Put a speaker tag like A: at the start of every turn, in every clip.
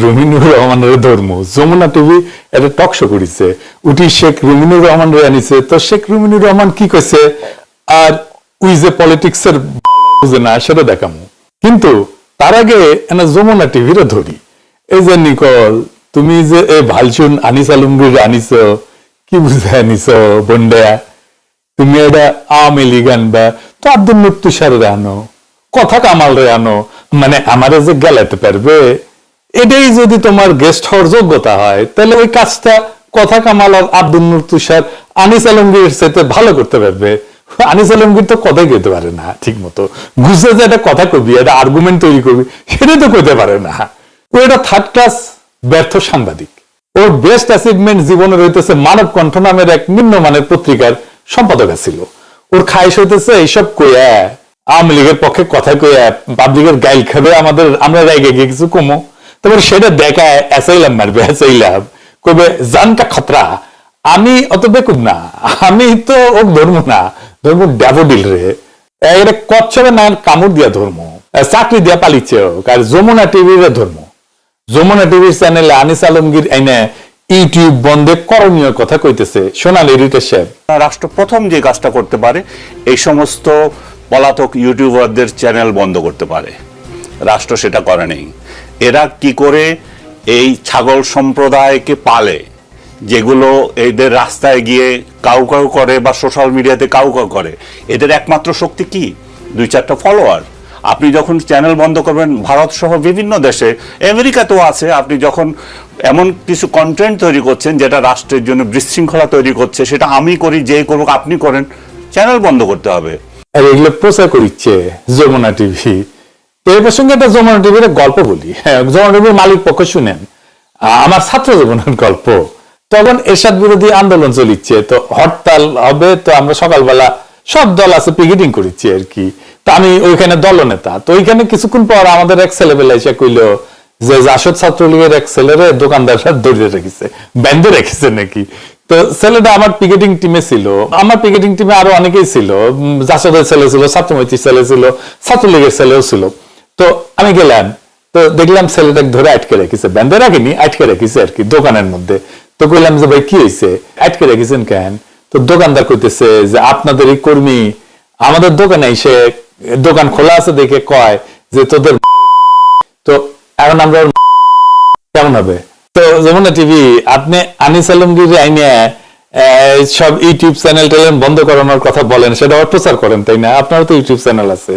A: রুমিনুর রহমানের ধর্ম যমুনা টিভি একটা টক শো করেছে উঠি শেখ রুমিনুর রহমান রে আনিছে তো শেখ রুমিনুর রহমান কি কইছে আর উই যে পলিটিক্সের বুঝে না সেটা দেখামু কিন্তু তার আগে এনা যমুনা টিভিরে ধরি এই যে নিকল তুমি যে এই ভালচুন আনিস আলমগীর আনিছো কি বুঝে আনিছো বন্ডা তুমি এটা আওয়ামী লীগ আনবা তো আব্দুল মুক্তুসার রে আনো কথা কামাল রে আনো মানে আমারে যে গেলাতে পারবে এটাই যদি তোমার গেস্ট হওয়ার যোগ্যতা হয় তাহলে ওই কাজটা কথা কামাল আর আব্দুল মুক্তুসার আনিস আলমগীর সাথে ভালো করতে পারবে আনিস আলমগীর তো কথাই কইতে পারে না ঠিক মতো গুছে যে একটা কথা কবি একটা আর্গুমেন্ট তৈরি করবি সেটা তো কইতে পারে না ও এটা থার্ড ক্লাস ব্যর্থ সাংবাদিক ওর বেস্ট অ্যাচিভমেন্ট জীবনে রইতেছে মানব কণ্ঠ নামের এক নিম্নমানের পত্রিকার সম্পাদক ছিল ওর খাইশ হইতেছে এইসব কইয়া আওয়ামী লীগের পক্ষে কথা কইয়া পাবলিকের গাইল খাবে আমাদের আমরা রেগে গিয়ে কিছু কমো তারপর সেটা দেখায় অ্যাসাইলাম মারবে অ্যাসাইলাম কবে জানকা খতরা আমি অত বেকুব না আমি তো ও ধর্ম না ধর্ম ড্যাভোডিল রে এটা কচ্ছপে না কামড় দিয়া ধর্ম চাকরি দিয়া পালিচ্ছে আর যমুনা টিভির ধর্ম যমুনা টিভির চ্যানেলে আনিস আলমগীর আইনে ইউটিউব বন্ধে করণীয় কথা কইতেছে সোনালী রিটেশ সাহেব
B: রাষ্ট্র প্রথম যে কাজটা করতে পারে এই সমস্ত পলাতক ইউটিউবারদের চ্যানেল বন্ধ করতে পারে রাষ্ট্র সেটা করে নেই এরা কি করে এই ছাগল সম্প্রদায়কে পালে যেগুলো এদের রাস্তায় গিয়ে কাউ কাউ করে বা সোশ্যাল মিডিয়াতে কাউ কাউ করে এদের একমাত্র শক্তি কি 2-4টা ফলোয়ার আপনি যখন চ্যানেল বন্ধ করবেন ভারত সহ বিভিন্ন দেশে আমেরিকাতেও আছে আপনি যখন এমন কিছু কন্টেন্ট তৈরি করছেন যেটা রাষ্ট্রের জন্য বিশৃঙ্খলা তৈরি করছে সেটা আমি করি যে করুক আপনি করেন চ্যানেল বন্ধ করতে হবে
A: আর এগুলো প্রচার করিচ্ছে যমুনা টিভি এই প্রসঙ্গে একটা যমুনা টিভির গল্প বলি হ্যাঁ যমুনা টিভির মালিক পক্ষ শুনেন আমার ছাত্র জীবনের গল্প তখন এরশাদ বিরোধী আন্দোলন চলিচ্ছে তো হরতাল হবে তো আমরা সকালবেলা সব দল আছে পিকেটিং করেছি আর কি তো আমি ওইখানে দলনেতা তো ওইখানে কিছুক্ষণ পর আমাদের এক ছেলেবেলা এসে কইলো যে জাসদ ছাত্রলীগের এক ছেলেরে দোকানদার ধরে রেখেছে ব্যান্ডে রেখেছে নাকি তো ছেলেটা আমার পিকেটিং টিমে ছিল আমার পিকেটিং টিমে আরো অনেকেই ছিল জাসদের ছেলে ছিল ছাত্রমৈত্রীর ছেলে ছিল ছাত্রলীগের ছেলেও ছিল তো আমি গেলাম তো দেখলাম ছেলেটাকে ধরে আটকে রেখেছে ব্যান্ডে রাখিনি আটকে রেখেছে আর কি দোকানের মধ্যে তো কইলাম যে ভাই কি হয়েছে আটকে রেখেছেন কেন তো দোকানদার কইতেছে যে আপনাদের এই কর্মী আমাদের দোকানে এসে দোকান খোলা আছে দেখে কয় যে তোদের তো এখন আমরা কেমন হবে তো যমুনা টিভি আপনি আনিস আলমগীর আইনে সব ইউটিউব চ্যানেল টেলেন বন্ধ করানোর কথা বলেন সেটা প্রচার করেন তাই না আপনারও তো ইউটিউব চ্যানেল আছে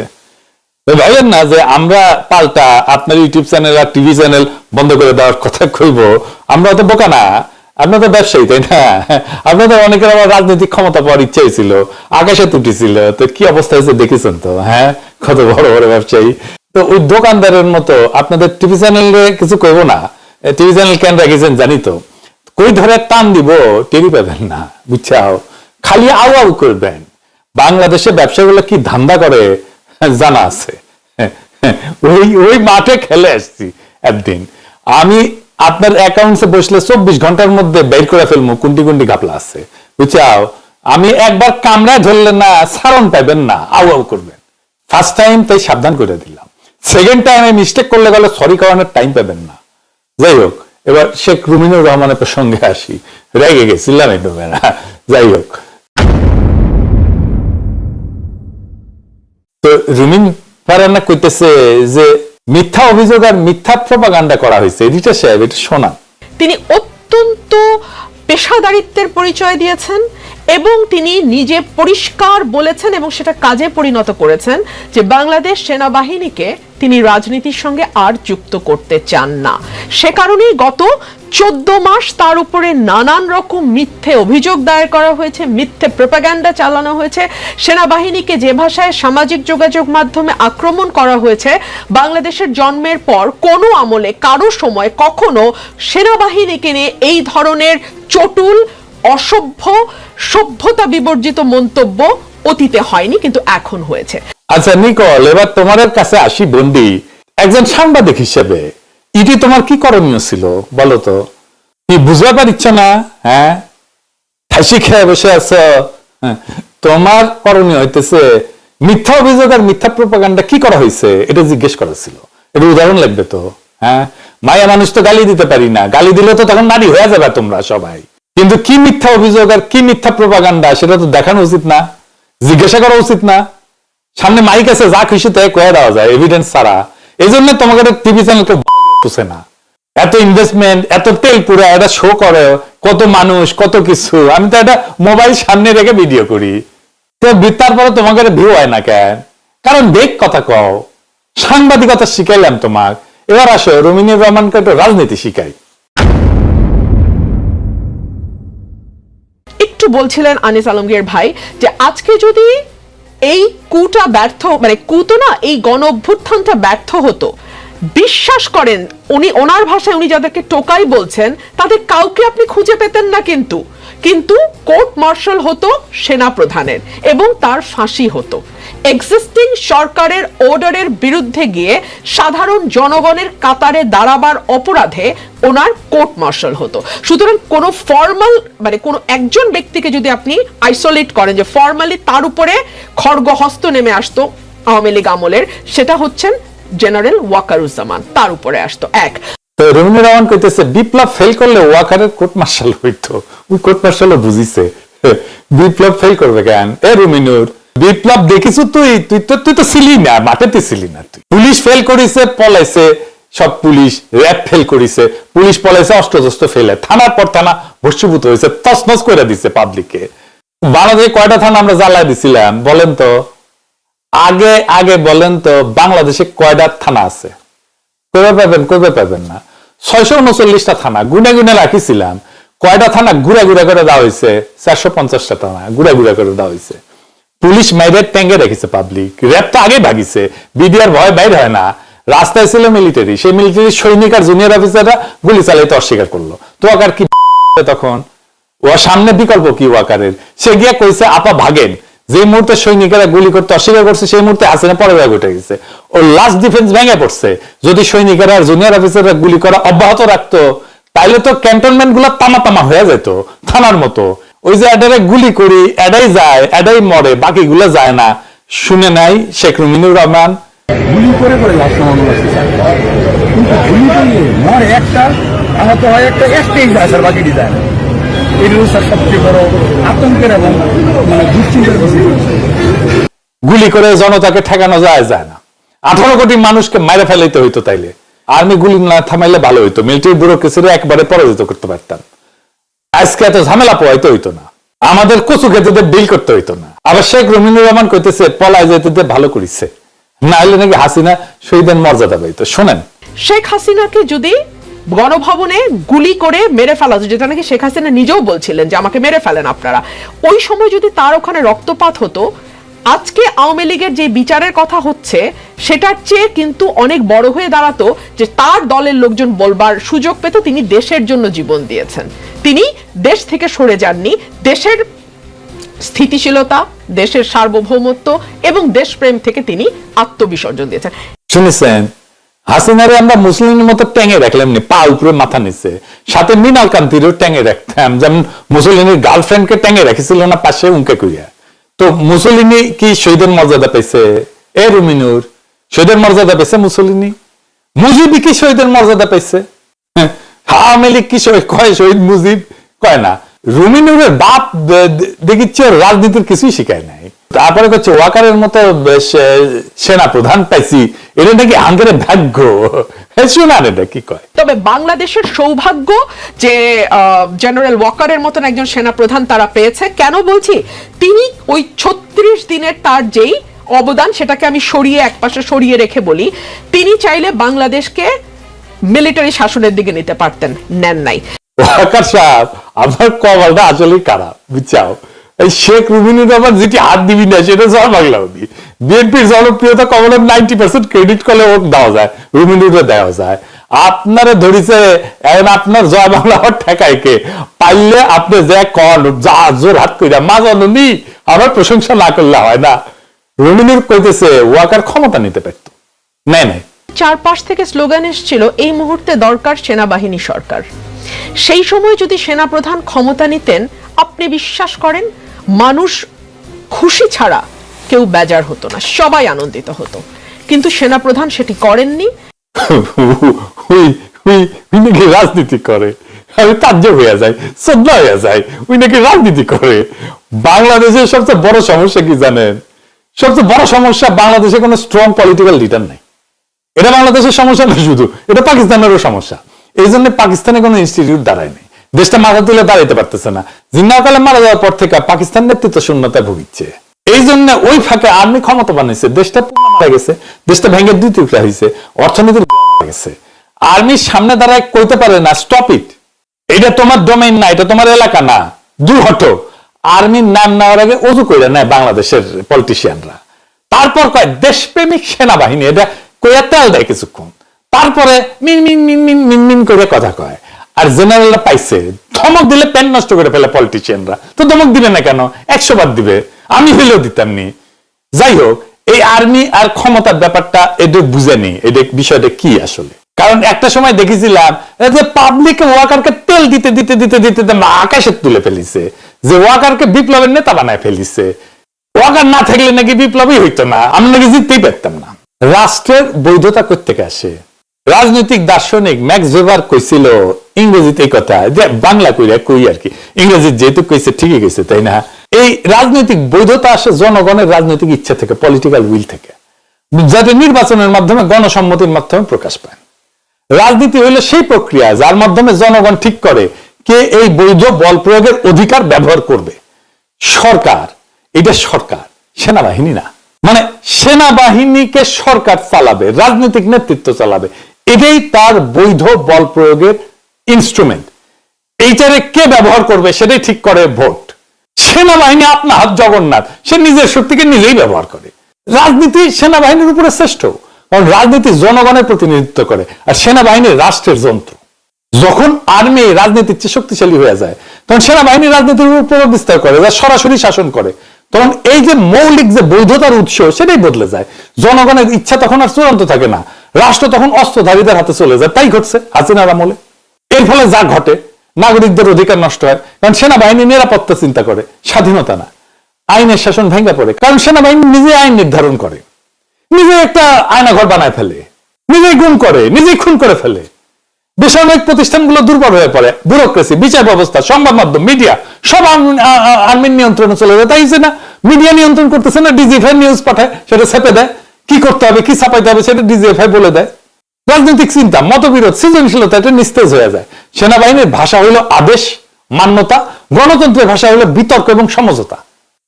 A: ভাবেন না যে আমরা পাল্টা আপনার ইউটিউব চ্যানেল আর টিভি চ্যানেল বন্ধ করে দেওয়ার কথা কইব আমরা তো বোকা না আপনার তো ব্যবসায়ী তাই না আপনাদের অনেকের আবার রাজনৈতিক ক্ষমতা পাওয়ার ইচ্ছা ছিল আকাশে তুটিছিল তো কি অবস্থা হয়েছে দেখেছেন তো হ্যাঁ কত বড় বড় ব্যবসায়ী তো ওই দোকানদারের মতো আপনাদের টিভি চ্যানেলে কিছু কইব না টিভি চ্যানেল কেন রেখেছেন জানি তো কই ধরে টান দিব টেরি পাবেন না বুঝছাও খালি আউ আউ করবেন বাংলাদেশে ব্যবসাগুলো কি ধান্দা করে জানা আছে ওই ওই মাঠে খেলে আসছি একদিন আমি আপনার অ্যাকাউন্টসে বসলে 24 ঘন্টার মধ্যে বের করে ফেলবো কোনটি কোনটি ঘাপলা আছে বুঝছাও আমি একবার কামড়ায় ধরলে না সারণ পাইবেন না আউ আউ করবেন ফার্স্ট টাইম তাই সাবধান করে দিলাম সেকেন্ড টাইমে মিস্টেক করলে গেলে সরি করানোর টাইম পাবেন না যাই হোক এবার শেখ রুমিনুর রহমানের প্রসঙ্গে আসি রেগে গেছিলাম একটু যাই হোক তো রুমিন ফারানা কইতেছে যে মিথ্যা অভিযোগ আর মিথ্যা প্রপাগান্ডা করা হয়েছে রিটা সাহেব এটা শোনা
C: তিনি অত্যন্ত পেশাদারিত্বের পরিচয় দিয়েছেন এবং তিনি নিজে পরিষ্কার বলেছেন এবং সেটা কাজে পরিণত করেছেন যে বাংলাদেশ সেনাবাহিনীকে তিনি রাজনীতির সঙ্গে আর যুক্ত করতে চান না সে কারণেই গত 14 মাস তার উপরে নানান রকম মিথ্যে অভিযোগ দায়ের করা হয়েছে মিথ্যে প্রপাগান্ডা চালানো হয়েছে সেনাবাহিনীকে যে ভাষায় সামাজিক যোগাযোগ মাধ্যমে আক্রমণ করা হয়েছে বাংলাদেশের জন্মের পর কোনো আমলে কারো সময় কখনো সেনাবাহিনীকে নিয়ে এই ধরনের চটুল অসভ্য সভ্যতা বিবর্জিত মন্তব্য অতীতে হয়নি কিন্তু এখন হয়েছে
A: আচ্ছা নিকল এবার তোমার কাছে আসি বন্ডি একজন সাংবাদিক হিসেবে এটি তোমার কি করণীয় ছিল বলো তো তুমি বুঝতে পারছ না হ্যাঁ ফাঁসি খেয়ে বসে আছো তোমার করণীয় হইতেছে মিথ্যা অভিযোগ আর মিথ্যা প্রপাগান্ডা কি করা হয়েছে এটা জিজ্ঞেস করা ছিল এটা উদাহরণ লাগবে তো হ্যাঁ মায়া মানুষ তো গালি দিতে পারি না, গালি দিলে তো তখন নারী হয়ে যাবে তোমরা সবাই। কিন্তু কি মিথ্যা অভিযোগ আর কি মিথ্যা প্রোপাগান্ডা সেটা তো দেখানো উচিত না, জিজ্ঞাসা করা উচিত না? সামনে মাইক আছে, যা খুশি তাই কয়ে দেওয়া যায় এভিডেন্স ছাড়া। এই জন্য তোমাকে টিভি চ্যানেলকে পুষে না, এত ইনভেস্টমেন্ট, এত তেল পুরো এটা শো করে, কত মানুষ, কত কিছু। আমি তো এটা মোবাইল সামনে রেখে ভিডিও করি, তো তারপরে তোমাকে ভিউ হয় না কেন? কারণ দেখ কথা কও, সাংবাদিকতা শিখাইলাম তোমার, এবার আসো রুমিনুর রহমানকে একটু রাজনীতি শিখাই।
C: একটু বলছিলেন আনিস আলমগীর ভাই যে আজকে যদি এই কুটা ব্যর্থ, মানে কুতো না, এই গণ অভ্যুত্থানটা ব্যর্থ হতো, বিশ্বাস করেন উনি ওনার ভাষায় উনি যাদেরকে টোকাই বলছেন তাদের কাউকে আপনি খুঁজে পেতেন না, কিন্তু কোর্ট মার্শাল হতো সেনা প্রধানের এবং তার ফাঁসি হতো। এক্সিস্টিং সরকারের অর্ডারের বিরুদ্ধে গিয়ে সাধারণ জনগণের কাতারে দাঁড়াবার অপরাধে ওনার কোর্ট মার্শাল হতো। সুতরাং কোনো ফর্মাল, মানে কোনো একজন ব্যক্তিকে যদি আপনি আইসোলেট করেন যে ফর্মালি তার উপরে খড়গহস্ত নেমে আসতো আওয়ামী লীগ আমলের, সেটা হচ্ছেন জেনারেল ওয়াকারুজ্জামান, তার উপরে আসতো এক।
A: তো রুমিনুর রহমান কইতেছে বিপ্লব ফেল করলে ওয়াকারের কোর্ট মার্শাল হইতো। ওই কোর্ট মার্শালও বুঝিছে বিপ্লব ফেল করবে কেন? এ রুমিনুর, বিপ্লব দেখিস তুই তো ছিলি না, মাঠেতে ছিলি না তুই। পুলিশ ফেল করিছে, পলাইছে সব, পুলিশ র্যাব ফেল করিছে, পুলিশ পলাইছে অস্ত্রশস্ত্র ফেলে, থানার পর থানা ভস্মীভূত হয়েছে, তছনছ করে দিছে পাবলিককে। বাংলাদেশে কয়টা থানা আমরা জ্বালায় দিছিলাম বলেন তো? আগে বলেন তো, বাংলাদেশে কয়টা থানা আছে? কবে পাবেন না। 639টা থানা গুনে গুনে রাখিছিলাম। কয়টা থানা ঘুরা করে দেওয়া হয়েছে? 450টা থানা ঘুরা করে দেওয়া হয়েছে। পুলিশ মাইরে ট্যাঙ্গে রেখেছে পাবলিক, র্যাব তো আগে ভাগিছে, বিডিআর ভয় বাইর হয় না। রাস্তায় ছিল মিলিটারি, সেই মিলিটারি সৈনিক আর জুনিয়র অফিসাররা গুলি চালাইতে অস্বীকার করলো। তো ওয়াকার কি তখন? ও সামনে বিকল্প কি ওয়াকারের? সে গিয়া কইছে আপা ভাগেন। যে মুহূর্তে সৈনিকেরা গুলি করতে অস্বীকার করছে সেই মুহূর্তে হাসিনা পরে উঠে গেছে, ও লাস্ট ডিফেন্স ভেঙে পড়ছে। যদি সৈনিকেরা আর জুনিয়র অফিসাররা গুলি করা অব্যাহত রাখতো তাইলে তো ক্যান্টনমেন্ট গুলা তামা হয়ে যেত, থানার মতো। ওই যে এডারে গুলি করি, এডাই যায়, এডাই মরে, বাকিগুলো যায় না। শুনে নাই শেখ রুমিনুর রহমান
D: গুলি করে লাশ নামানো হচ্ছে স্যার, কিন্তু গুলি করলে মরে একটা, আহত হয় একটাই যায় স্যার, বাকিটি যায় না। এগুলো স্যার সবচেয়ে বড় আতঙ্কের এবং মানে দুশ্চিন্তার বিষয়।
A: গুলি করে জনতাকে ঠেকানো যায় না। 18 কোটি মানুষকে মাইরে ফেলাইতে হইতো, তাইলে আর্মি গুলি না থামাইলে ভালো হইতো, মিলিটারি ব্যুরোক্রেসিরা একবারে পরাজিত করতে পারতাম। আজকে এত ঝামেলা পোয়াইতে হইতো না, আমাদের কচু খেতেদের ডিল করতে হইতো না। আবার শেখ রুমিনুর রহমান কইতেছে পলায় যেতে ভালো করিছে, না হলে নাকি হাসিনা শহীদের মর্যাদা পাইতো। শোনেন,
C: শেখ হাসিনাকে যদি গণভবনে গুলি করে মেরে ফেলা হতো, যেটা নাকি শেখ হাসিনা নিজেও বলছিলেন যে আমাকে মেরে ফেলেন আপনারা, ওই সময় যদি তার ওখানে রক্তপাত হতো, আজকে আওয়ামী লীগের যে বিচারের কথা হচ্ছে সেটার চেয়ে কিন্তু অনেক বড় হয়ে দাঁড়াতো যে তার দলের লোকজন বলবার সুযোগ পেত তিনি দেশের জন্য জীবন দিয়েছেন, তিনি দেশ থেকে সরে যাননি, দেশের স্থিতিশীলতা, দেশের সার্বভৌমত্ব এবং দেশপ্রেম থেকে তিনি আত্মবিসর্জন দিয়েছেন।
A: শুনেছেন হাসিনারে আমরা মুসলিমের মতো ট্যাঙে রাখলাম নি, পা উপরে মাথা নিচে, সাথে মৃণাল কান্তিরও ট্যাঙে রাখতাম, যেমন মুসলিমের গার্লফ্রেন্ডকে ট্যাঙে রাখিছিল না পাশে উনকে কইয়া। তো মুসলিনি কি শহীদের মর্যাদা পাইছে? এ রুমিনুর, শহীদের মর্যাদা পাইছে মুসলিনি? মুজিবি কি শহীদের মর্যাদা পাইছে? আওয়ামী লীগ কি কয় শহীদ মুজিব? কয় না। রুমিনুরের বাপ দেখিচ্ছে রাজনীতির কিছুই শিখায় নাই। তারপরে হচ্ছে ওয়াকারের মতো সেনা প্রধান পাইছি, এটা নাকি আঙ্গের ভাগ্য। শোনান এটা কি কয়।
C: তবে বাংলাদেশের সৌভাগ্য যে জেনারেল ওয়াকারের মতন একজন সেনা প্রধান তারা পেয়েছে। কেন বলছি? তিনি ওই 36 দিনের তার যেই অবদান, সেটাকে আমি একপাশে সরিয়ে রেখে বলি, তিনি চাইলে বাংলাদেশকে মিলিটারি শাসনের দিকে নিতে পারতেন, নেন নাই।
A: ওয়াকার সাহেব, আপনার কপালটা আসলেই খারাপ, বুঝছাও। এই শেখ রুমিনুর রহমান যেটি হাত দিবি না সেটা জয় বাংলা হবি। বিএনপির জনপ্রিয়তা কমলের 90% ক্রেডিট করলে ও দেওয়া যায়, রুমিনুরে দেওয়া যায়। আপনারে ধরিছে এখন আপনার জয় বাংলা হওয়ার ঠেকায় কে? পাইলে আপনি যে কন যা জোর হাত কইরা মা জানি আমার প্রশংসা না করলে হয় না। রুমিনুর কইতেছে ওয়াকার ক্ষমতা নিতে পারতো, নাই।
C: চারপাশ থেকে স্লোগান এসেছিল এই মুহূর্তে দরকার সেনাবাহিনী সরকার। সেই সময় যদি সেনাপ্রধান ক্ষমতা নিতেন, আপনি বিশ্বাস করেন মানুষ খুশি ছাড়া কেউ বেজার হতো না, সবাই আনন্দিত হতো। কিন্তু সেনাপ্রধান সেটি করেননি।
A: উই নাকি রাজনীতি করে। আমি তাজ্জব হয়ে যাই, শ্রদ্ধা হয়ে যায়, উই নাকি রাজনীতি করে। বাংলাদেশের সবচেয়ে বড় সমস্যা কি জানেন? সবচেয়ে বড় সমস্যা, বাংলাদেশে কোনো স্ট্রং পলিটিক্যাল লিডার নাই। এটা বাংলাদেশের সমস্যা না শুধু, এটা পাকিস্তানেরও সমস্যা। এই জন্য পাকিস্তানে কোনো ইনস্টিটিউট দাঁড়ায় নেই, দেশটা মাথা তুলে দাঁড়াইতে পারতেছে না। জিন্নাহকালে মারা যাওয়ার পর থেকে পাকিস্তান নেতৃত্ব শূন্যতায় ভুগিচ্ছে। এই জন্য ওই ফাঁকে আর্মি ক্ষমতা বানিয়েছে, দেশটা মারা গেছে, দেশটা ভেঙে দুই টুকরা হয়েছে, অর্থনীতির গেছে। আর্মির সামনে দাঁড়ায় কইতে পারে না স্টপ ইট, এটা তোমার ডোমেইন না, এটা তোমার এলাকা না, দূর হটো। আর্মির নাম নেওয়ার আগে অজু করে নেয় বাংলাদেশের পলিটিশিয়ানরা। তারপর কয় দেশপ্রেমিক সেনাবাহিনী, এটা কইয়া তেল দেয় কিছুক্ষণ, তারপরে মিন মিন মিন মিন মিন মিন করে কথা কয়। আর জেনারেলরা পাইছে, ধমক দিলে প্যান নষ্ট করে ফেলে পলিটিশিয়ানরা। তো ধমক দিবে না কেন? 100 বার দিবে, আমি হইলেও দিতাম নি। যাই হোক, এই আর্মি আর ক্ষমতার ব্যাপারটা এটা বুঝেনি, এটা বিষয়টা কি আসলে। কারণ একটা সময় দেখেছিলাম যে পাবলিক ওয়াকারকে তেল দিতে দিতে দিতে দিতে আকাশে তুলে ফেলিছে, যে ওয়াকারকে বিপ্লবের নেতা বানায় ফেলিছে। ওয়াকার না থাকলে নাকি বিপ্লবই হইতো না, আমি নাকি জিততেই পারতাম না। রাষ্ট্রের বৈধতা কোত্থেকে আসে? রাজনৈতিক দার্শনিক ম্যাক্স ওয়েবার কইছিল ইংরেজিতে এই কথা, যে বাংলা কইরা কই আর কি, ইংরেজি যেহেতু কইছে ঠিকই কইছে, তাই না? এই রাজনৈতিক বৈধতা আসে জনগণের রাজনৈতিক ইচ্ছা থেকে, পলিটিক্যাল উইল থেকে, যাতে নির্বাচনের মাধ্যমে গণসম্মতির মাধ্যমে প্রকাশ পায়। রাজনীতি হইলে সেই প্রক্রিয়া যার মাধ্যমে জনগণ ঠিক করে কে এই বৈধ বল প্রয়োগের অধিকার ব্যবহার করবে। সরকার, এটা সরকার, সেনাবাহিনী না। মানে সেনাবাহিনীকে সরকার চালাবে, রাজনৈতিক নেতৃত্ব চালাবে, এটাই তার বৈধ বল প্রয়োগের ইনস্ট্রুমেন্ট। এইটারে কে ব্যবহার করবে সেটাই ঠিক করে ভোট। সেনাবাহিনী আপনা হাত জগন্নাথ, সে নিজের শক্তিকে নিজেই ব্যবহার করে। রাজনীতি সেনাবাহিনীর উপরে শ্রেষ্ঠ, কারণ রাজনীতি জনগণের প্রতিনিধিত্ব করে, আর সেনাবাহিনী রাষ্ট্রের যন্ত্র। যখন আর্মি রাজনীতির চেয়ে শক্তিশালী হয়ে যায়, তখন সেনাবাহিনী রাজনীতির উপর প্রভাব বিস্তার করে, যা সরাসরি শাসন করে। তখন এই যে মৌলিক যে বৈধতার উৎস, সেটাই বদলে যায়। জনগণের ইচ্ছা তখন আর চূড়ান্ত থাকে না, রাষ্ট্র তখন অস্ত্রধারীদের হাতে চলে যায়। তাই ঘটছে হাসিনার আমলে। এর ফলে যা ঘটে, নাগরিকদের অধিকার নষ্ট হয়, কারণ সেনাবাহিনী নিরাপত্তা চিন্তা করে, স্বাধীনতা না। আইনের শাসন ভেঙে পড়ে, কারণ সেনাবাহিনী নিজে আইন নির্ধারণ করে, নিজে একটা আয়নাঘর বানায় ফেলে, নিজেই গুম করে, নিজেই খুন করে ফেলে। বেসামরিক প্রতিষ্ঠানগুলো দুর্বল হয়ে পড়ে, ব্যুরোক্রেসি, বিচার ব্যবস্থা, সংবাদ মাধ্যম, মিডিয়া সব আর্মির নিয়ন্ত্রণে চলে যায়। তাই যে না, মিডিয়া নিয়ন্ত্রণ করতেছে না, ডিজিএফআই নিউজ পাঠায়, সেটা ছেপে দেয়, কি করতে হবে, কি ছাপাইতে হবে সেটা ডিজিএফআই বলে দেয়। রাজনৈতিক চিন্তা, মতবিরোধ, সৃজনশীলতা এটা নিস্তেজ হয়ে যায়। সেনাবাহিনীর ভাষা হইল আদেশ, মান্যতা। গণতন্ত্রের ভাষা হইল বিতর্ক এবং সমঝোতা।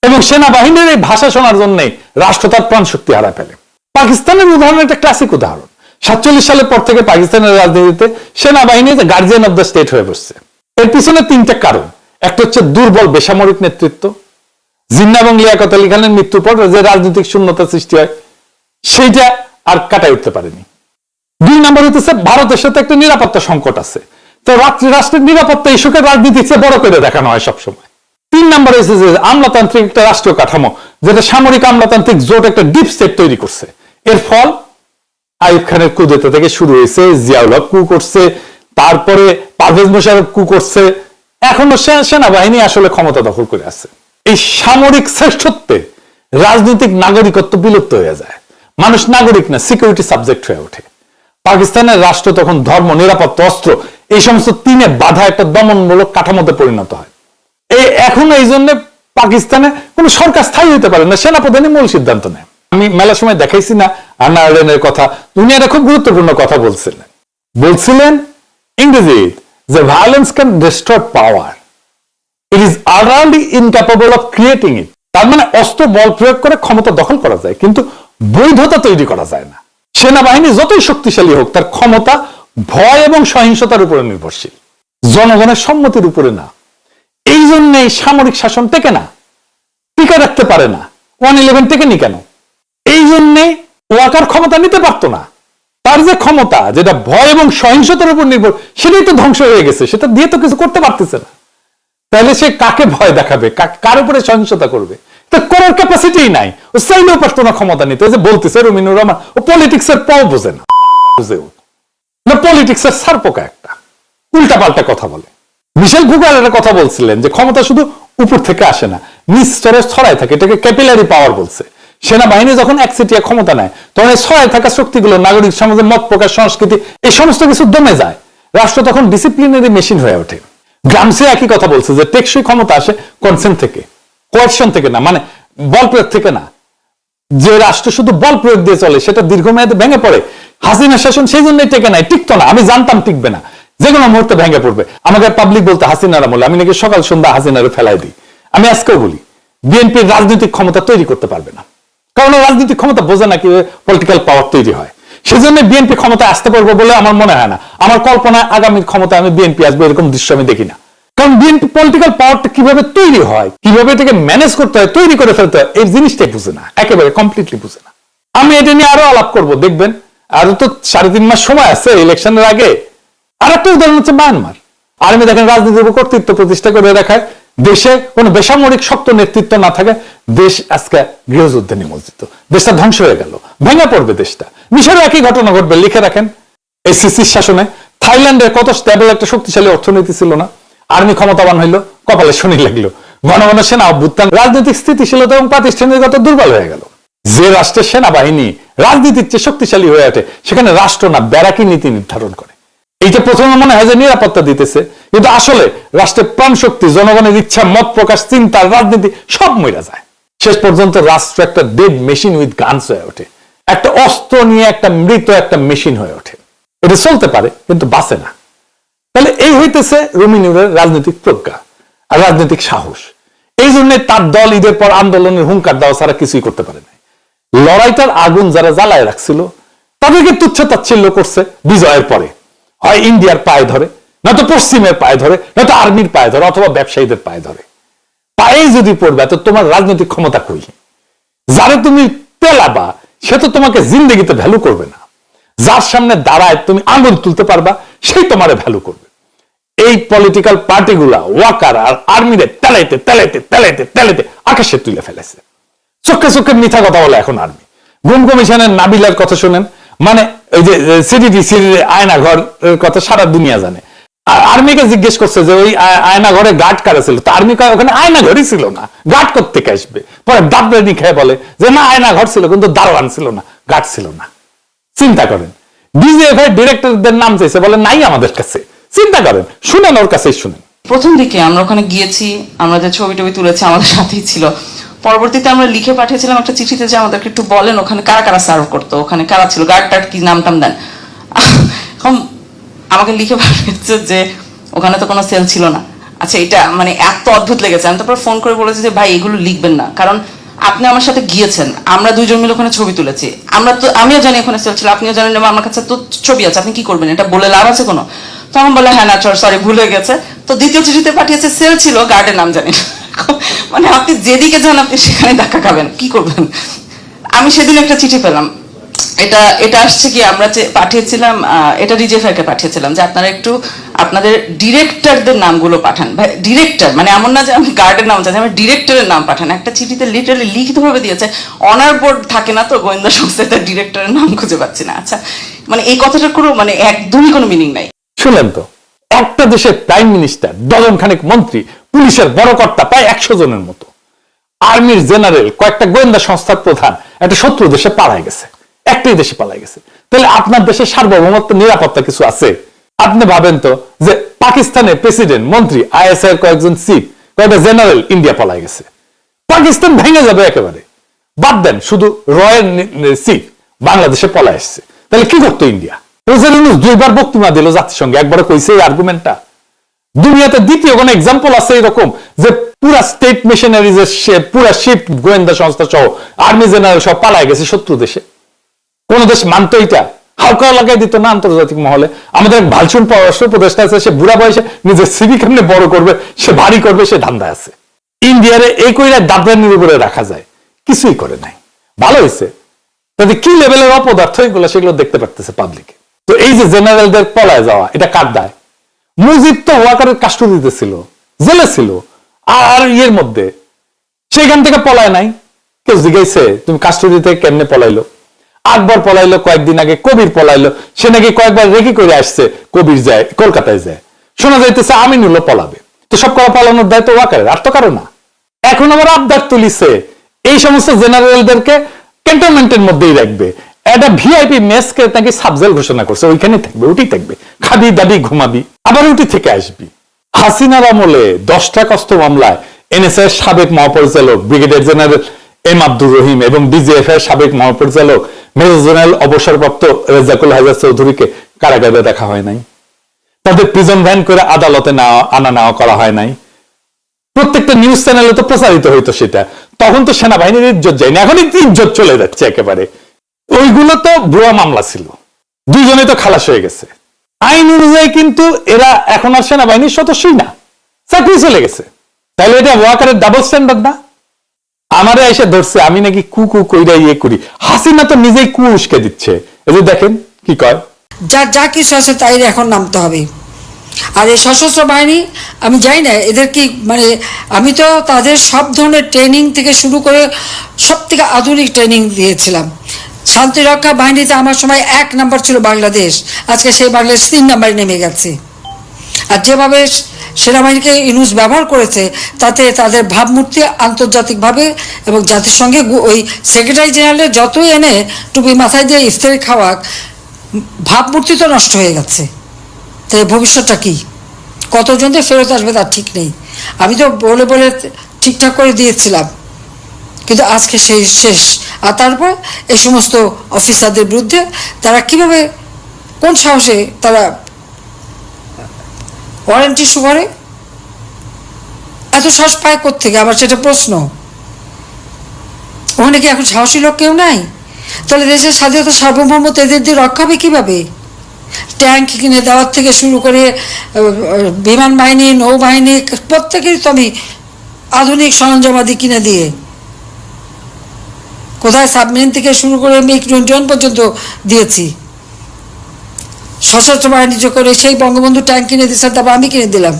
A: এবং সেনাবাহিনীর এই ভাষা শোনার জন্য রাষ্ট্র তার প্রাণ শক্তি হারায় ফেলে। পাকিস্তানের উদাহরণ একটা ক্লাসিক উদাহরণ। 47 সালের পর থেকে পাকিস্তানের রাজনীতিতে সেনাবাহিনী গার্জিয়ান অব দ্য স্টেট হয়ে বসছে। এর পিছনে 3টা কারণ। একটা হচ্ছে দুর্বল বেসামরিক নেতৃত্ব। জিন্নাহ এবং লিয়াকত আলী খানের মৃত্যুর পর যে রাজনৈতিক শূন্যতা সৃষ্টি হয়, সেইটা আর কাটাই উঠতে পারেনি। 2 নম্বর হচ্ছে ভারতের সাথে একটা নিরাপত্তা সংকট আছে, তো রাষ্ট্রের নিরাপত্তা ইস্যুকে রাজনীতির চেয়ে বড় করে দেখানো হয় সবসময়। 3 নম্বর হচ্ছে যে আমলাতান্ত্রিক একটা রাষ্ট্র কাঠামো, যেটা সামরিক আমলাতান্ত্রিক জোট একটা ডিপ স্টেট তৈরি করছে। এর ফল আইয়ুব খানের কুদেতা থেকে শুরু হয়েছে, জিয়াউল হক কু করছে, তারপরে পারভেজ মোশাররফ কু করছে, এখনো সেনাবাহিনী আসলে ক্ষমতা দখল করে আছে। এই সামরিক শ্রেষ্ঠত্বে রাজনৈতিক নাগরিকত্ব বিলুপ্ত হয়ে যায়। মানুষ নাগরিক না, সিকিউরিটি সাবজেক্ট হয়ে ওঠে। পাকিস্তানের রাষ্ট্র তখন ধর্ম, নিরাপত্তা, অস্ত্র এই সমস্ত 3 বাধা একটা দমনমূলক কাঠামোতে পরিণত হয়। এখন এই জন্য পাকিস্তানে কোন সরকার স্থায়ী হতে পারে না, সেনাপ্রধানই মূল সিদ্ধান্ত নেয়। আমি মেলার সময় দেখাইছি না আন্না আর্ডেনের কথা, উনি একটা খুব গুরুত্বপূর্ণ কথা বলছিলেন ইংরেজি, যে violence can destroy power, it is utterly incapable of creating it. তার মানে অস্ত্র বল প্রয়োগ করে ক্ষমতা দখল করা যায়, কিন্তু বৈধতা তৈরি করা যায় না। সেনাবাহিনী যতই শক্তিশালী হোক, তার ক্ষমতা ভয় এবং সহিংসতার উপরে নির্ভরশীল, জনগণের সম্মতির উপরে না। এই জন্যই সামরিক শাসন টেকে না, টিকে রাখতে পারে না। 111 টেকেনি কেন? এই জন্যই ওয়াকার ক্ষমতা নিতে পারতো না। তার যে ক্ষমতা, যেটা ভয় এবং সহিংসতার উপর নির্ভর, সেটাই তো ধ্বংস হয়ে গেছে, সেটা দিয়ে তো কিছু করতে পারতেছে না। তাহলে সে কাকে ভয় দেখাবে, কার উপরে সহিংসতা করবে? তো করার ক্যাপাসিটি নাই। ও চাইলেও পারতো না ক্ষমতা নিতে। যে বলতেছে রুমিনুর রহমান, ও পলিটিক্সের পাও বোঝে না, পলিটিক্সের সারপোকা একটা, উল্টা পাল্টা কথা বলে। মিশেল ফুকার একটা কথা বলছিলেন যে ক্ষমতা শুধু উপর থেকে আসে না, নিচ স্তরে ছড়ায় থাকে, এটাকে ক্যাপিলারি পাওয়ার বলছে। সেনাবাহিনী যখন একচেটিয়া ক্ষমতা নেয়, তখন এই ছড়ায় থাকা শক্তিগুলো নাগরিক সমাজের মত প্রকাশ, সংস্কৃতি, এই সমস্ত কিছু দমে যায়। রাষ্ট্র তখন ডিসিপ্লিনারি মেশিন হয়ে ওঠে। গ্রামসে একই কথা বলছে যে টেকসই ক্ষমতা আসে কনসেন্ট থেকে, কোয়ারশন থেকে না, মানে বল প্রয়োগ থেকে না। যে রাষ্ট্র শুধু বল প্রয়োগ দিয়ে চলে সেটা দীর্ঘমেয়াদে ভেঙে পড়ে। হাসিনা শাসন সেই জন্যই টেকে নাই, টিকতো না। আমি জানতাম টিকবে না, যে কোনো মুহূর্তে ভেঙে পড়বে। আমাকে পাবলিক বলতে হাসিনার আমলে আমি নাকি সকাল সন্ধ্যা হাসিনারে ফেলাই দিই। আমি আজকেও বলি বিএনপির রাজনৈতিক ক্ষমতা তৈরি করতে পারবে না, কারণ রাজনৈতিক ক্ষমতা বোঝে না কিভাবে পলিটিক্যাল পাওয়ার তৈরি হয়। সেজন্য বিএনপি ক্ষমতায় আসতে পারবো বলে আমার মনে হয় না। আমার কল্পনায় আগামী ক্ষমতায় আমি বিএনপি আসবো এরকম দৃশ্য আমি দেখি না। কারণ বিএনপি পলিটিক্যাল পাওয়ারটা কিভাবে তৈরি হয়, কিভাবে এটাকে ম্যানেজ করতে হয়, তৈরি করে ফেলতে হয়, এই জিনিসটাই বুঝে না, একেবারে কমপ্লিটলি বুঝে না। আমি এটা নিয়ে আরো আলাপ করব, দেখবেন। আরো তো 3.5 মাস সময় আছে ইলেকশনের আগে। আর একটা উদাহরণ হচ্ছে মায়ানমার। আর্মি দেখেন রাজনীতির উপর কর্তৃত্ব প্রতিষ্ঠা করে দেখায়, দেশে কোনো বেসামরিক শক্ত নেতৃত্ব না থাকে, দেশ আজকে গৃহযুদ্ধে নিমজ্জিত, দেশটা ধ্বংস হয়ে গেল, ভেঙে পড়বে দেশটা। মিশরে একই ঘটনা ঘটবে, লিখে রাখেন। এসিসির শাসনে থাইল্যান্ডের কত স্টেবল একটা শক্তিশালী অর্থনীতি ছিল না, আর্মি ক্ষমতাবান হইলো, কপালে শনি লাগলো, ঘন ঘন সেনা অভ্যুত্থান, রাজনৈতিক স্থিতিশীলতা এবং প্রাতিষ্ঠানিকতা দুর্বল হয়ে গেল। যে রাষ্ট্রের সেনাবাহিনী রাজনীতির চেয়ে শক্তিশালী হয়ে ওঠে, সেখানে রাষ্ট্র না ব্যারাকি নীতি নির্ধারণ করে। এইটা প্রথমে মনে হয় যে নিরাপত্তা দিতেছে, কিন্তু আসলে রাষ্ট্রের প্রাণ শক্তি, জনগণের ইচ্ছা, মত প্রকাশ, চিন্তা, রাজনীতি সব মরে যায়। শেষ পর্যন্ত রাষ্ট্র একটা ডেড মেশিন উইথ গানস হয়ে ওঠে, একটা অস্ত্র নিয়ে একটা মৃত একটা মেশিন হয়ে ওঠে। এটা চলতে পারে কিন্তু বাঁচে না। তাহলে এই হইতেছে রুমিনুরের রাজনৈতিক প্রজ্ঞা আর রাজনৈতিক সাহস। এই জন্য তার দল ঈদের পর আন্দোলনের হুঙ্কার দেওয়া ছাড়া কিছুই করতে পারে না। লড়াইটার আগুন যারা জ্বালায় রাখছিল তাদেরকে তুচ্ছ তাচ্ছিল্য করছে বিজয়ের পরে, হয় ইন্ডিয়ার পায়ে ধরে, নয়তো পশ্চিমের পায়ে ধরে, নয়তো আর্মির পায়ে ধরে, অথবা ব্যবসায়ীদের পায়ে ধরে। পায়ে যদি পড়বে তো তোমার রাজনৈতিক ক্ষমতা কই? যারে তুমি পেলাবা সে তো তোমাকে জিন্দগিতে ভ্যালু করবে না। যার সামনে দাঁড়ায় তুমি আঙুল তুলতে পারবা সেই তোমারে ভ্যালু করবে। এই পলিটিক্যাল পার্টিগুলা ওয়াকার আর আর্মিরে তেলাইতে তেলাইতে তেলাইতে তেলাইতে আকাশে তুলে ফেলেছে। চোখে চোখে মিথ্যা কথা বলে এখন আর্মি। গুম কমিশনের নাবিলার কথা শোনেন, মানে ওই যে সিডিডিসির আয়না ঘর কথা সারা দুনিয়া জানে। আর আর্মিকে জিজ্ঞেস করছে যে ওই আয়না ঘরে গার্ড কারা ছিল, তো আর্মি ওখানে আয়না ঘরই ছিল না, গার্ড করতে আসবে। পরে দাবরানি খেয়ে বলে যে না আয়না ঘর ছিল কিন্তু দারোয়ান ছিল না, গার্ড ছিল না। চিন্তা করেন, ডিজিএফআই ডিরেক্টরদের নাম চাইছে, বলে নাই আমাদের কাছে। চিন্তা করেন, শুনেন, ওর কাছেই শুনেন।
E: প্রথম দিকে আমরা ওখানে গিয়েছি, আমরা যে ছবি টবি তুলেছি আমাদের সাথেই ছিল। পরবর্তীতে আমরা লিখে পাঠিয়েছিলাম একটা চিঠিতে যে আমাদেরকে একটু বলেন ওখানে কারা কারা সার্ভ করতো, ওখানে কারা ছিল, গার্ড টার্ড কি নাম টাম দেন। এখন আমাকে লিখে পাঠিয়েছে যে ওখানে তো কোনো সেল ছিল না। আচ্ছা, এটা মানে এত অদ্ভুত লেগেছে। আমি তারপর ফোন করে বলেছি যে ভাই এগুলো লিখবেন না, কারণ আপনি আমার সাথে গিয়েছেন, আমরা দুইজন মিলে ওখানে ছবি তুলেছি, আমিও জানি ওখানে সেল ছিল, আপনিও জানেন, আমার কাছে তো ছবি আছে, আপনি কি করবেন, এটা বলে লাভ আছে কোনো? তখন বলে হ্যাঁ না সরি ভুলে গেছে। তো দ্বিতীয় চিঠিতে পাঠিয়েছে সেল ছিল, গার্ডের নাম জানি না। মানে আপনি যেদিকে যান আপনি সেখানে ধাক্কা খাবেন, কি করবেন? আমি সেদিন একটা চিঠি পেলাম, এটা আসছে কি, আমরা যে পাঠিয়েছিলাম এটা ডিজিএফআইকে পাঠিয়েছিলাম যে আপনারা একটু আপনাদের ডিরেক্টরদের নামগুলো পাঠান। ভাই ডিরেক্টর মানে এমন না যে আমি গার্ডের নাম চাচ্ছি, আমি ডিরেক্টরের নাম পাঠান। একটা চিঠিতে লিটারালি লিখিতভাবে দিয়েছে, অনার বোর্ড থাকে না তো গোয়েন্দা সংস্থায়, তার ডিরেক্টরের নাম খুঁজে পাচ্ছি না। আচ্ছা, মানে এই কথাটার কোনো মানে একদমই কোনো মিনিং নাই।
A: শুনলেন তো, একটা দেশের প্রাইম মিনিস্টার, ডজন খানেক মন্ত্রী, পুলিশের বড় কর্তা প্রায় 100 জনের মতো, আর্মির জেনারেল, কয়েকটা গোয়েন্দা সংস্থার প্রধান একটা শত্রু দেশে পালায় গেছে, একটাই দেশে পালায় গেছে। তাহলে আপনার দেশে সার্বভৌমত্ব নিরাপত্তা কিছু আছে? আপনি ভাবেন তো যে পাকিস্তানের প্রেসিডেন্ট, মন্ত্রী, আইএসআই এর কয়েকজন চিফ, কয়েকটা জেনারেল ইন্ডিয়া পালায় গেছে, পাকিস্তান ভেঙে যাবে একেবারে। বাদ দেন, শুধু রয়্যাল চিফ বাংলাদেশে পলায় আসছে, তাহলে কি করতো ইন্ডিয়া? দুইবার বক্তৃতা দিল জাতিসংঘে, একবার কইছে এই আর্গুমেন্টটা। দুনিয়াতে দ্বিতীয় কোন এক্সাম্পল আছে এরকম যে পুরা স্টেট মিশনারি, পুরা শিফট গোয়েন্দা সংস্থা সহ আর্মি জেনারেল সব পালায় গেছে শত্রু দেশে? কোন দেশ মানতো এটা? হালকা লাগাই দিত না আন্তর্জাতিক মহলে। আমাদের ভালচুন পররাষ্ট্র উপদেষ্টা আছে, সে বুড়া বয়সে নিজের সিভি কেমনে বড় করবে, সে ভারী করবে, সে ধান্দায় আছে। ইন্ডিয়ারে এই কইরা দাবরানির উপরে রাখা যায়, কিছুই করে নাই। ভালো হয়েছে, তাদের কি লেভেলের অপদার্থ এগুলো, সেগুলো দেখতে পারতেছে পাবলিকে। তো এই যে জেনারেলদের পলায় যাওয়া, এটা কার দায়? মুজিব তো ওয়াকারের কাস্টডিতে ছিল, জেলে ছিল, আর ইয়ের মধ্যে সেখান থেকে পলায় নাই। কেউ জিজ্ঞাসে তুমি কাস্টডি থেকে কেমনে পলাইলো? আকবর পলাইলো কয়েকদিন আগে, কবির পলাইলো, সে নাকি কয়েকবার রেখে করে আসছে, কবির যায় কলকাতায় যায়, শোনা যাইতেছে আমিনুল্লাহ পলাবে। তো সব করা পালানোর দায়িত্ব ওয়াকারের, আর তো কারো না। এখন আবার আবদার তুলিছে এই সমস্ত জেনারেলদেরকে ক্যান্টনমেন্টের মধ্যেই রাখবে, একটা ভিআইপি মেসকে নাকি সাবজেল ঘোষণা করছে, ওইখানে থাকবে, ওটি থাকবে, খাবি দাবি ঘুমাবি, আবার ওটি থেকে আসবি। হাসিনার আমলে 10টা কষ্ট মামলায় এনএসআই সাবেক মহাপরিচালক brigadier general M Abdur Rahim এবং ডিজিএফ এর সাবেক মহাপরিচালক মেজর জেনারেল অবসরপ্রাপ্ত রেজাকুল হায়দার চৌধুরীকে কারাগারে দেখা হয় নাই, তাদের প্রিজন ভ্যান করে আদালতে আনা নেওয়া করা হয় নাই, প্রত্যেকটা নিউজ চ্যানেলে তো প্রচারিত হইতো সেটা। তখন তো সেনাবাহিনীর ইজ্জত যায়নি, এখন ইজ্জত চলে যাচ্ছে একেবারে। ওইগুলো তো ভুয়া মামলা ছিল, দুইজনে তো খালাস হয়ে গেছে। আইন অনুযায়ী কিন্তু এরা এখন আর সেনাবাহিনীর সদস্যই না, চাকরি চলে গেছে। তাহলে এটা ওয়াকারের ডাবল স্ট্যান্ডার্ড না? আমারে এসে ধরছে আমি নাকি কু কইরা ইয়ে করি। হাসিনা তো নিজেই কু উস্কে দিচ্ছে, এই যে দেখেন কি কয়।
F: যা কিছু আছে তাই এখন নামতে হবে। আর এই সশস্ত্র বাহিনী আমি জানি না এদের কি মানে, আমি তো তাদের সব ধরনের ট্রেনিং থেকে শুরু করে সব থেকে আধুনিক ট্রেনিং দিয়েছিলাম। শান্তিরক্ষা বাহিনীতে আমার সময় 1 নাম্বার ছিল বাংলাদেশ, আজকে সেই বাংলাদেশ 3 নাম্বারে নেমে গেছে। আর যেভাবে সেনাবাহিনীকে ইউনুস ব্যবহার করেছে তাতে তাদের ভাবমূর্তি আন্তর্জাতিকভাবে এবং জাতিসংঘে ওই সেক্রেটারি জেনারেলের যতই এনে টুপি মাথায় দিয়ে ইফতারি খাওয়াক, ভাবমূর্তি তো নষ্ট হয়ে গেছে। তাই ভবিষ্যৎটা কি, কতজন যে ফেরত আসবে তার ঠিক নেই। আমি তো বলে বলে ঠিকঠাক করে দিয়েছিলাম, কিন্তু আজকে সেই শেষ। আর তারপর এই সমস্ত অফিসারদের বিরুদ্ধে তারা কিভাবে, কোন সাহসে তারা ওয়ারেন্টি ইস্যু করে? এত সাহস পায় কোত্থেকে? আবার সেটা প্রশ্ন। ওখানে কি এখন সাহসী লোক কেউ নাই? তাহলে দেশের স্বাধীনতা সার্বভৌমত্ব এদের দিয়ে রক্ষা হবে কীভাবে? ট্যাঙ্ক কিনে দেওয়ার থেকে শুরু করে বিমান বাহিনী, নৌবাহিনী প্রত্যেকেরই তো আমি আধুনিক সরঞ্জামাদি কিনে দিয়ে, কোথায় সাবমেরিন থেকে শুরু করে MiG-21 পর্যন্ত দিয়েছি। সশস্ত্র বাহিনী করে সেই বঙ্গবন্ধু ট্যাঙ্ক কিনে দিয়েছেন, তারপর আমি কিনে দিলাম।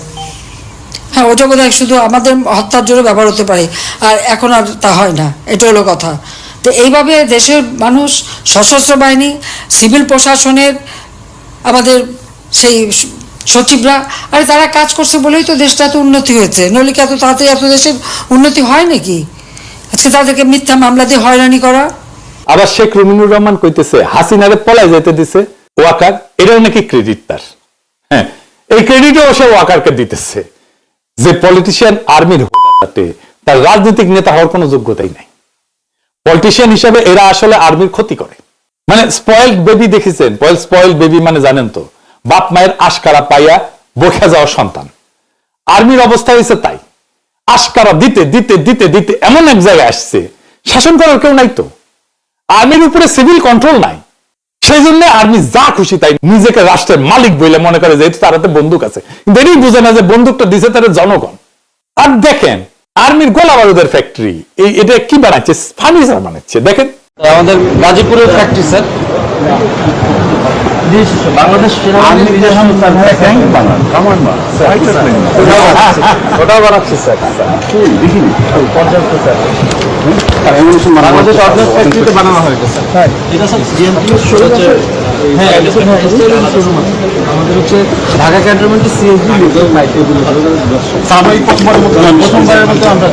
F: হ্যাঁ, ওটা বোধহয় শুধু আমাদের হত্যার জন্য ব্যবহার হতে পারে, আর এখন আর তা হয় না, এটা হলো কথা। তো এইভাবে দেশের মানুষ, সশস্ত্র বাহিনী, সিভিল প্রশাসনের আমাদের সেই সচিবরা, আরে তারা কাজ করছে বলেই তো দেশটা এত উন্নতি হয়েছে, নইলে কি এত তাড়াতাড়ি এত দেশের উন্নতি হয় নাকি? আজকে তাদেরকে মিথ্যা মামলা দিয়ে হয়রানি করা।
A: আবার শেখ রুমিনুর রহমান কইতেছে হাসিনারে পলায় যেতে দিছে ওয়াকার, এটাও নাকি ক্রেডিট তার। হ্যাঁ, এই ক্রেডিটও সে ওয়াকারকে দিতেছে। যে পলিটিশিয়ান আর্মির তার রাজনৈতিক নেতা হওয়ার কোনো যোগ্যতাই নাই। পলিটিশিয়ান হিসেবে এরা আসলে আর্মির ক্ষতি করে। মানে স্পয়েলড বেবি দেখেছেন? স্পয়েলড বেবি মানে জানেন তো, বাপ মায়ের আশকারা পাইয়া বসে যাওয়া সন্তান। আর্মির অবস্থা হয়েছে তাই, আশকারা দিতে দিতে দিতে দিতে এমন এক জায়গায় আসছে শাসন করার কেউ নাই তো। আর্মির উপরে সিভিল কন্ট্রোল নাই, সেই জন্য আর্মি যা খুশি তাই নিজেকে রাষ্ট্রের মালিক বলে মনে করে, যেহেতু তার হাতে বন্দুক আছে। কিন্তু এটাই বুঝে না যে বন্দুকটা দিছে তার জনগণ। আর দেখেন আর্মির গোলা বারুদের ফ্যাক্টরি, এটা কি বানাচ্ছে? ফার্নিচার বানাচ্ছে। দেখেন
G: আমাদের গাজীপুরের ফ্যাক্টরি স্যার, বাংলাদেশ ওটাও বানাচ্ছে স্যার, পর্যাপ্ত স্যার। বাংলাদেশ অর্ডিন্যান্স ফ্যাক্টরিতে বানানো হয়েছে স্যার। এটা স্যার জিএমপি হ্যাঁ, আমাদের হচ্ছে ঢাকা ক্যান্টনমেন্টে সিএসবি সাময়িক প্রথমবারের মতো আমরা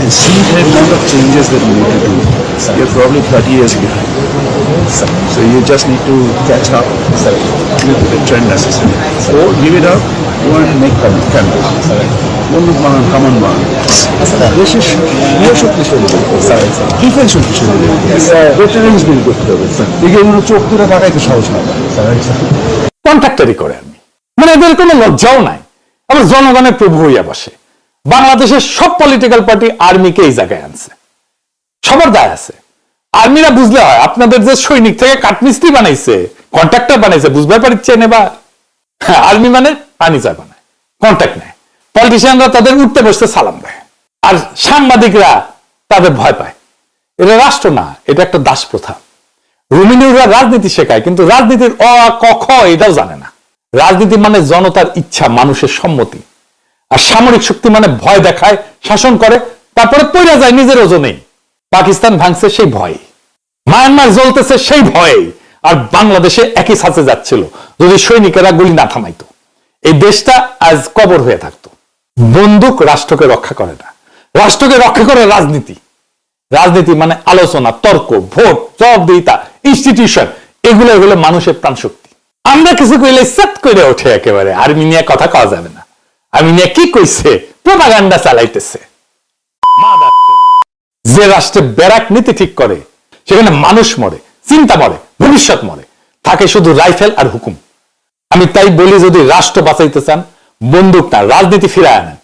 H: and see the amount of changes that you need to do. You're probably 30 years behind. So you just need to catch up with the trend necessary. Or give it up, you want to make cameras. বন্দুক বানান, কামান বানান, দেশের ইয়ে শক্তিশালী, defence শক্তিশালী, veterans বিল করতে হবে। এগুলো চোখ তুলে তাকাইতে সাহস না,
A: কন্ট্রাক্টরি করে আর্মি, মানে এদের কোনো লজ্জাও নাই। আবার জনগণের প্রভু হইয়া বসে। বাংলাদেশের সব পলিটিক্যাল পার্টি আর্মিকে এই জায়গায় আনছে, সবার দায় আছে। আর্মিরা বুঝলে হয়, আপনাদের যে সৈনিক থেকে কাঠমিস্ত্রি বানাইছে, কন্ট্রাক্টর বানাইছে, বুঝবার পারছেন? এবার আর্মি মানে ফার্নিচার বানায়, কন্ট্রাক্ট নেয়। পলিটিশিয়ানরা তাদের উঠতে বসতে সালাম দেয়, আর সাংবাদিকরা তাদের ভয় পায়। এটা রাষ্ট্র না, এটা একটা দাস প্রথা। রুমিনুররা রাজনীতি শেখায়, কিন্তু রাজনীতির অ ক খ এটাও জানে না। রাজনীতি মানে জনতার ইচ্ছা, মানুষের সম্মতি। আর সামরিক শক্তি মানে ভয় দেখায়, শাসন করে, তারপরে পইরা যায় নিজের ওজনেই। পাকিস্তান ভাঙছে সেই ভয়, মায়ানমার জ্বলতেছে সেই ভয়ে, আর বাংলাদেশে একই সাথে যাচ্ছিল যদি সৈনিকেরা গুলি না থামাইতো। এই দেশটা আজ কবর হয়ে থাকতো। বন্দুক রাষ্ট্রকে রক্ষা করে না, রাষ্ট্রকে রক্ষা করে রাজনীতি। রাজনীতি মানে আলোচনা, তর্ক, ভোট, জবাবদিহিতা, ইনস্টিটিউশন, এগুলো মানুষের প্রাণ শক্তি। আমরা কিছু কইলে সেট করে ওঠে একেবারে, আর্মি নিয়ে কথা কওয়া যাবে না, আর্মি নিয়ে কি কইছে, প্রোপাগান্ডা চালাইতেছে। যে রাষ্ট্রে ব্যারাক নীতি ঠিক করে সেখানে মানুষ মরে, চিন্তা মরে, ভবিষ্যৎ মরে, থাকে শুধু রাইফেল আর হুকুম। আমি তাই বলি, যদি রাষ্ট্র বাঁচাইতে চান বন্দুক না রাজনীতি ফিরায় আনেন,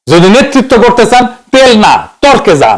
A: যদি নেতৃত্ব করতে চান তেল না তর্কে যান।